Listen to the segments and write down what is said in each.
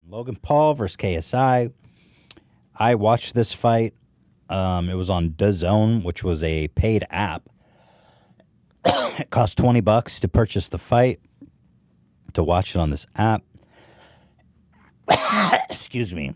Logan Paul versus KSI. I watched this fight. It was on DAZN, which was a paid app. It cost $20 to purchase the fight, to watch it on this app. Excuse me.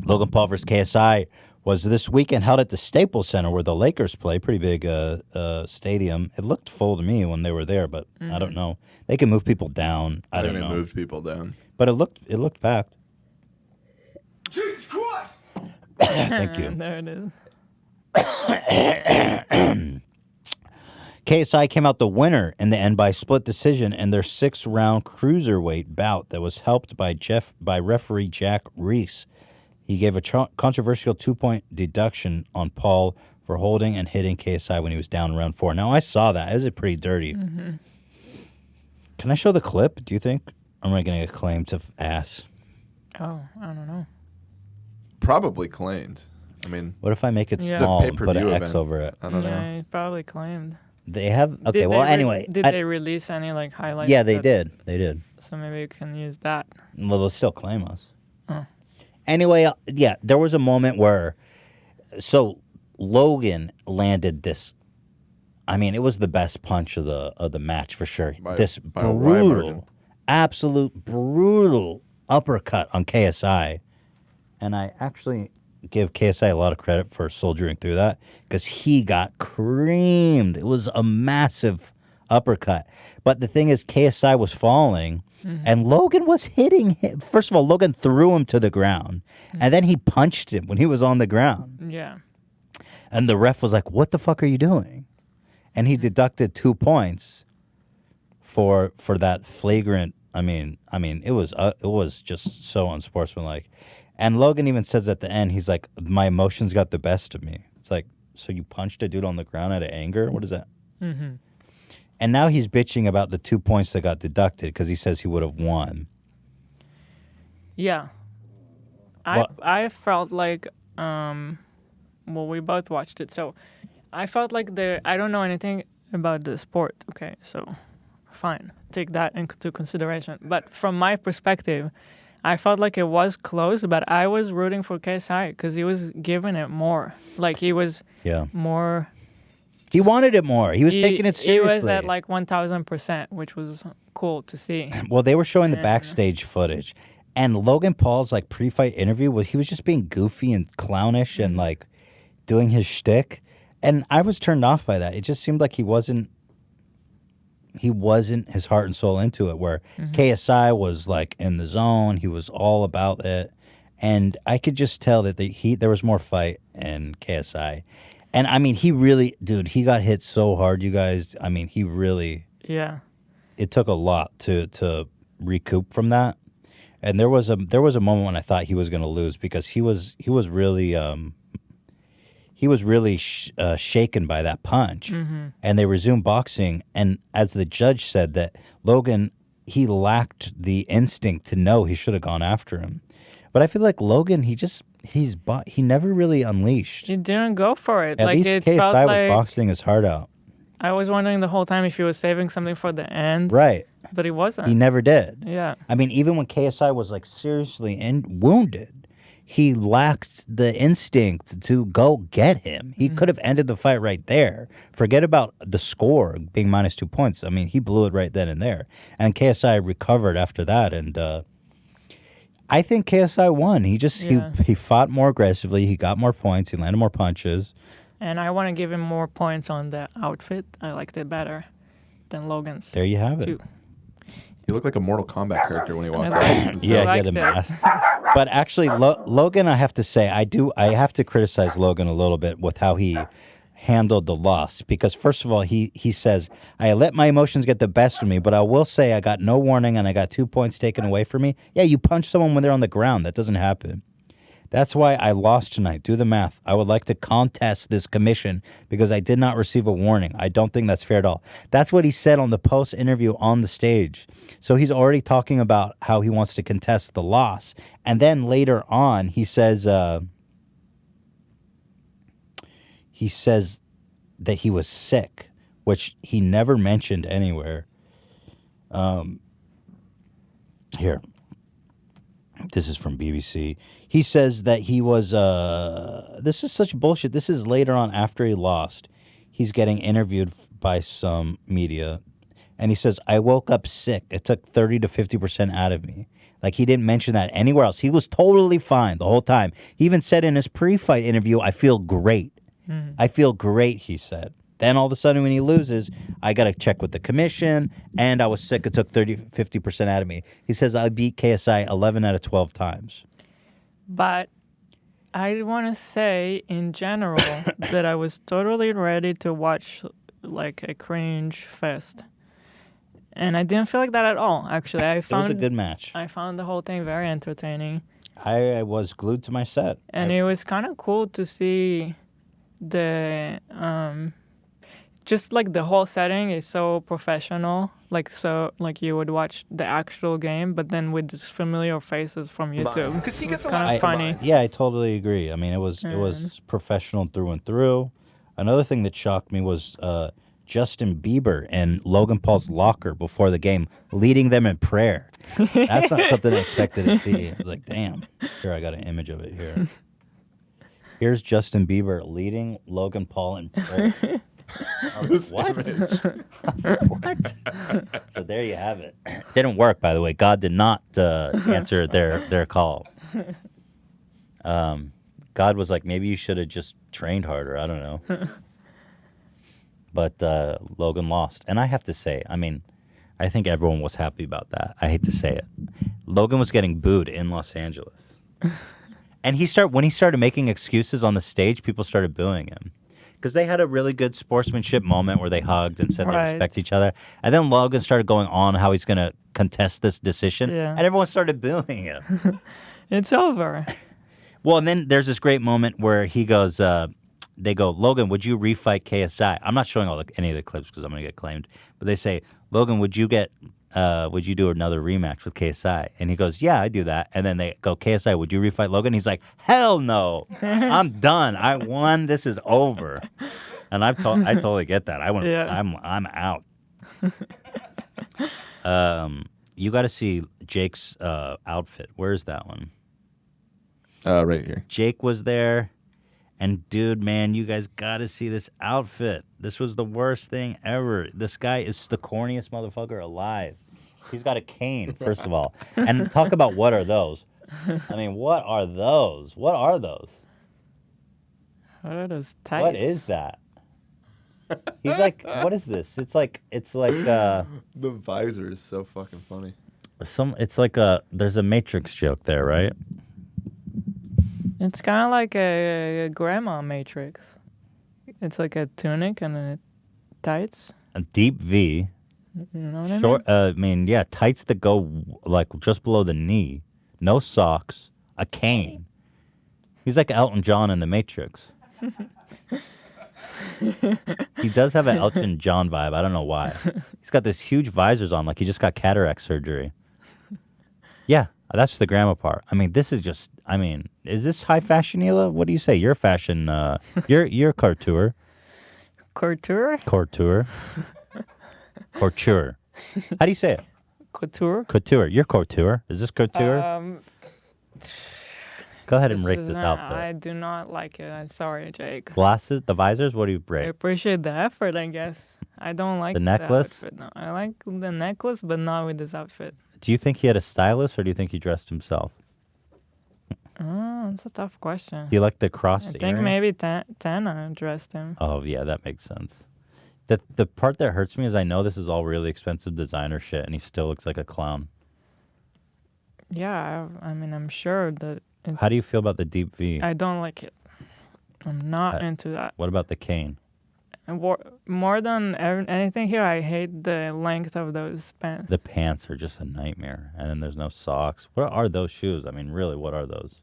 Logan Paul versus KSI was this weekend, held at the Staples Center where the Lakers play. Pretty big stadium. It looked full to me when they were there, but I don't know. They can move people down. I don't know. They moved people down. But it looked packed. Jesus Christ! Thank you. There it is. KSI came out the winner in the end by split decision in their 6-round cruiserweight bout that was helped by referee Jack Reese. He gave a controversial 2-point deduction on Paul for holding and hitting KSI when he was down in round 4. Now, I saw that. It was pretty dirty. Mm-hmm. Can I show the clip, do you think? Or am I going to get claimed to ass? Oh, I don't know. Probably claimed. I mean, what if I make it Yeah. small It's a and put an pay-per-view X event. over it? I don't know. Yeah, he probably claimed. They have? Okay, well, anyway. Did they release any, like, highlights? Yeah, they did. They did. So maybe you can use that. Well, they'll still claim us. Oh. Anyway, yeah, there was a moment where, so Logan landed this. I mean, it was the best punch of the match for sure. This by a wide margin. brutal, absolute brutal uppercut on KSI, and I actually give KSI a lot of credit for soldiering through that because he got creamed. It was a massive uppercut, but the thing is, KSI was falling. And Logan was hitting him. First of all, Logan threw him to the ground, and then he punched him when he was on the ground. Yeah. And the ref was like, "What the fuck are you doing?" And he deducted 2 points for that flagrant. I mean, it was just so unsportsmanlike. And Logan even says at the end, he's like, "My emotions got the best of me." It's like, so you punched a dude on the ground out of anger? What is that? Mm-hmm. And now he's bitching about the 2 points that got deducted because he says he would have won. Yeah. I felt like, well, we both watched it, so I felt like I don't know anything about the sport, okay, so fine, take that into consideration. But from my perspective, I felt like it was close, but I was rooting for KSI because he was giving it more. Like, he was more... He wanted it more. He was taking it seriously. He was at like 1,000%, which was cool to see. Well, they were showing the backstage footage, and Logan Paul's like pre-fight interview he was just being goofy and clownish and like doing his shtick, and I was turned off by that. It just seemed like he wasn't his heart and soul into it. Where KSI was like in the zone, he was all about it, and I could just tell that there was more fight in KSI. And, I mean, he really, dude, he got hit so hard, you guys. I mean, he really... Yeah. It took a lot to recoup from that. And there was a moment when I thought he was going to lose because he was really shaken by that punch. Mm-hmm. And they resumed boxing. And as the judge said that Logan, he lacked the instinct to know he should have gone after him. But I feel like Logan, he never really unleashed. He didn't go for it. At least KSI was boxing his heart out. I was wondering the whole time if he was saving something for the end. Right. But he wasn't. He never did. Yeah. I mean, even when KSI was like seriously wounded, he lacked the instinct to go get him. He could have ended the fight right there. Forget about the score being -2 points. I mean, he blew it right then and there. And KSI recovered after that, and I think KSI won. He fought more aggressively. He got more points. He landed more punches. And I want to give him more points on the outfit. I liked it better than Logan's. There you have it. Too. He looked like a Mortal Kombat character when he walked out. Yeah, he had a mask. But actually, Logan, I have to say, I have to criticize Logan a little bit with how he handled the loss. Because first of all, he says, I let my emotions get the best of me, but I will say I got no warning and I got 2 points taken away from me. Yeah, you punch someone when they're on the ground. That doesn't happen. That's why I lost tonight. Do the math. I would like to contest this commission because I did not receive a warning. I don't think that's fair at all. That's what he said on the post interview on the stage. So he's already talking about how he wants to contest the loss. And then later on, he says that he was sick, which he never mentioned anywhere. Here. This is from BBC. He says that he was, this is such bullshit. This is later on after he lost. He's getting interviewed by some media. And he says, I woke up sick. It took 30 to 50% out of me. Like, he didn't mention that anywhere else. He was totally fine the whole time. He even said in his pre-fight interview, I feel great. I feel great, he said. Then all of a sudden when he loses, I got to check with the commission, and I was sick. It took 30, 50% out of me. He says, I beat KSI 11 out of 12 times. But I want to say, in general, that I was totally ready to watch, like, a cringe fest. And I didn't feel like that at all, actually. It was a good match. I found the whole thing very entertaining. I was glued to my set. And it was kind of cool to see the... just like the whole setting is so professional, like you would watch the actual game, but then with these familiar faces from YouTube. Because he gets kind of funny. Yeah, I totally agree. I mean, it was professional through and through. Another thing that shocked me was Justin Bieber and Logan Paul's locker before the game, leading them in prayer. That's not something I expected to see. I was like, damn. Here, I got an image of it here. Here's Justin Bieber leading Logan Paul in prayer. What? What? So there you have it. Didn't work, by the way. God did not answer their call. God was like, maybe you should have just trained harder. I don't know. But Logan lost. And I have to say, I mean, I think everyone was happy about that. I hate to say it. Logan was getting booed in Los Angeles. And when he started making excuses on the stage, people started booing him. Because they had a really good sportsmanship moment where they hugged and said they respect each other. And then Logan started going on how he's going to contest this decision. Yeah. And everyone started booing him. It's over. Well, and then there's this great moment where he goes, they go, Logan, would you refight KSI? I'm not showing any of the clips because I'm going to get claimed. But they say, Logan, would you do another rematch with KSI? And he goes, yeah, I do that. And then they go, KSI, would you refight Logan? He's like, hell no. I'm done. I won. This is over. And I totally get that. I'm out. You got to see Jake's outfit. Where's that one? Right here. Jake was there. And dude, man, you guys got to see this outfit. This was the worst thing ever. This guy is the corniest motherfucker alive. He's got a cane, first of all. And talk about what are those? I mean, what are those? What are those? What are those tights? What is that? He's like, what is this? It's like the visor is so fucking funny. It's like there's a Matrix joke there, right? It's kind of like a grandma Matrix. It's like a tunic and a tights. A deep V. You know what I mean? Yeah, tights that go like just below the knee. No socks. A cane. He's like Elton John in The Matrix. He does have an Elton John vibe. I don't know why. He's got this huge visors on, like he just got cataract surgery. Yeah, that's the grandma part. I mean, this is just. I mean, is this high fashion, Hila? What do you say? You're fashion. You're couture. Couture. Couture. Couture. How do you say it? Couture. Couture. You're couture. Is this couture? Go ahead and rate this outfit. I do not like it. I'm sorry, Jake. Glasses, the visors. What do you rate? I appreciate the effort, I guess. I don't like the necklace. The outfit, no. I like the necklace, but not with this outfit. Do you think he had a stylist, or do you think he dressed himself? That's a tough question. Do you like the crossed I think earrings? maybe Tana dressed him. Oh, yeah, that makes sense. The part that hurts me is I know this is all really expensive designer shit, and he still looks like a clown. Yeah, I mean, I'm sure that... How do you feel about the deep V? I don't like it. I'm not into that. What about the cane? More than anything here, I hate the length of those pants. The pants are just a nightmare, and then there's no socks. What are those shoes? I mean, really, what are those?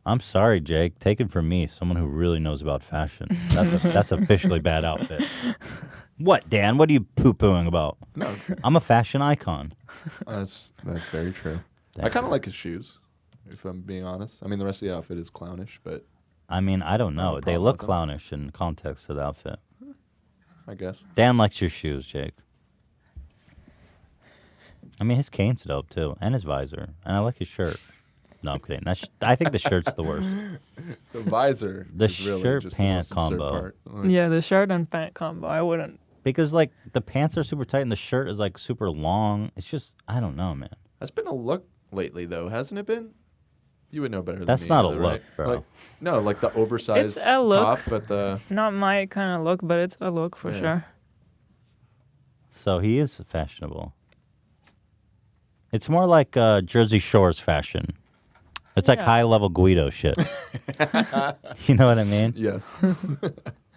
I'm sorry, Jake. Take it from me, someone who really knows about fashion. That's officially bad outfit. What, Dan? What are you poo-pooing about? No. I'm a fashion icon. That's very true. I kind of like his shoes, if I'm being honest. I mean, the rest of the outfit is clownish, but... I mean, I don't know. They look clownish in context of the outfit. I guess. Dan likes your shoes, Jake. I mean, his cane's dope too, and his visor, and I like his shirt. No, I'm kidding. I think the shirt's the worst. The visor. The is really shirt just pant the most absurd combo. part. Like, Yeah, the shirt and pant combo. I wouldn't. Because like the pants are super tight and the shirt is like super long. It's just I don't know, man. That's been a look lately, though, hasn't it been? You would know better than That's me. not a though, look, right? bro. Like, no, like the oversized It's a look. top, but the Not my kind of look, but it's a look for Yeah. sure. So he is fashionable. It's more like Jersey Shore's fashion. It's like Yeah. high level Guido shit. You know what I mean? yes,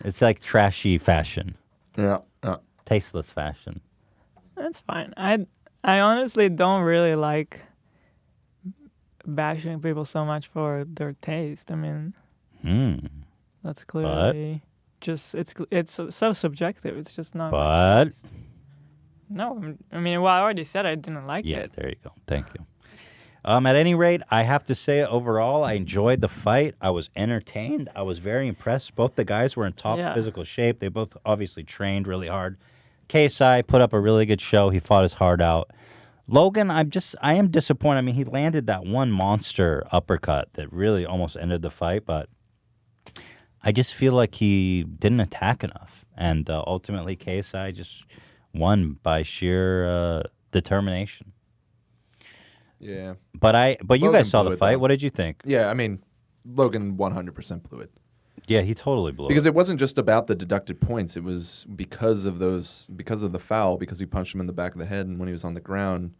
It's like trashy fashion, yeah. tasteless fashion. That's fine. I honestly don't really like bashing people so much for their taste. I mean, that's clearly just it's so subjective. It's just not. But No, I mean, well, I already said I didn't like yeah, it. there you go. Thank you. At any rate, I have to say overall, I enjoyed the fight. I was entertained. I was very impressed. Both the guys were in top Yeah. physical shape. They both obviously trained really hard. KSI put up a really good show. He fought his heart out. Logan, I am disappointed. I mean, he landed that one monster uppercut that really almost ended the fight, but I just feel like he didn't attack enough. And ultimately, KSI just won by sheer determination. Yeah. But you Logan guys saw blew the it, fight. though. What did you think? Yeah, I mean, Logan 100% blew it. Yeah, he totally blew Because it. it wasn't just about the deducted points. It was because of the foul, because he punched him in the back of the head, and when he was on the ground,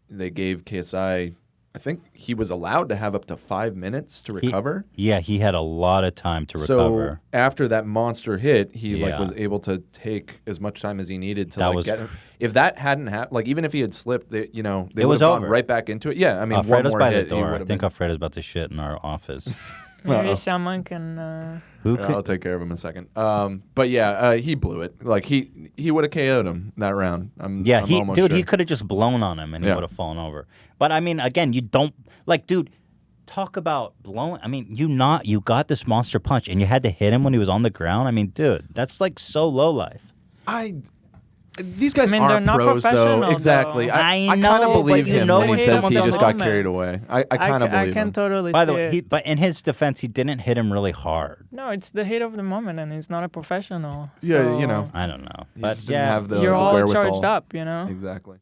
they gave KSI, I think he was allowed to have up to 5 minutes to recover. Yeah, he had a lot of time to recover. So after that monster hit, he Yeah. was able to take as much time as he needed to That like was get him. If that hadn't happened, like even if he had slipped, they It would was have gone over. right back into it. Yeah, I mean, one Alfredo's more by hit, the he door. I would've think been- Alfredo's about to shit in our office. Maybe someone can. Who Yeah, could? I'll take care of him in a second. But yeah, he blew it. Like he would have KO'd him that round. I'm almost Dude, sure. he could have just blown on him and he Yeah. would have fallen over. But I mean, again, you don't like, dude. Talk about blowing. I mean, you got this monster punch and you had to hit him when he was on the ground. I mean, dude, that's like so low life. These guys I mean, they're aren't not pros, though. professional, Exactly. though. I kind know, of but believe you him know when he when says someone's he on just the got moment. carried away. I kind of I believe can him. totally By the see way, it. but in his defense, he didn't hit him really hard. No, it's the hit of the moment, and he's not a professional. Yeah, so you know. I don't know, He but just didn't yeah, have the you're all wherewithal. charged up, you know. Exactly.